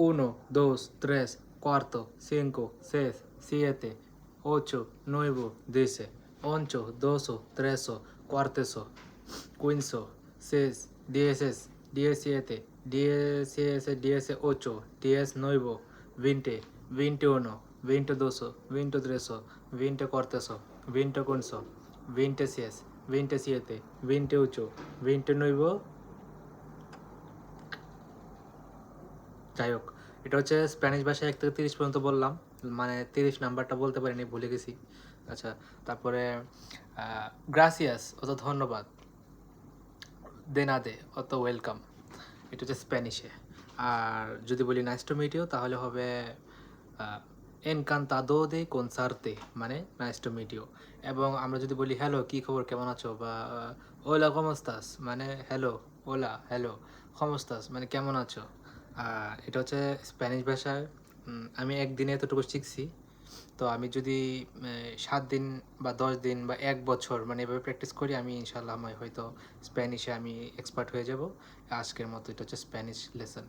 uno, dos, tres, cuarto, cinco, seis, siete, ocho, nueve, 10, 11, 12, 13, cuarteso, quince, seis, 10, 17, 10, 18, 19, 20, 21, 22, 23, 20 cuarteso, 20 quince, 26, 27, 28, 29, যাই হোক, এটা হচ্ছে Spanish ভাষায় 1 থেকে 30 পর্যন্ত বললাম, মানে 30 নাম্বারটা বলতে পারিনি, ভুলে গেছি। আচ্ছা, তারপরে গ্রাসিয়াস অত ধন্যবাদ, দেনাদে অত ওয়েলকাম, এটা হচ্ছে স্প্যানিশে। আর যদি বলি নাইস টু মিট ইউ, তাহলে হবে এনকান্তাদো দে কনসার্তে, মানে নাইস টু মিট ইউ। এবং আমরা যদি বলি হ্যালো, কী খবর, কেমন আছো, বা ওলা কমস্তাস, মানে হ্যালো, ওলা হ্যালো, কমস্তাস মানে কেমন আছো। এটা হচ্ছে স্প্যানিশ ভাষায়। আমি একদিনে এতটুকু শিখছি। তো আমি যদি 7 দিন বা 10 দিন বা 1 বছর মানে এভাবে প্র্যাকটিস করি, আমি ইনশাল্লাহ হয়তো স্প্যানিশে আমি এক্সপার্ট হয়ে যাব। আজকের মতো এটা হচ্ছে স্প্যানিশ লেসন।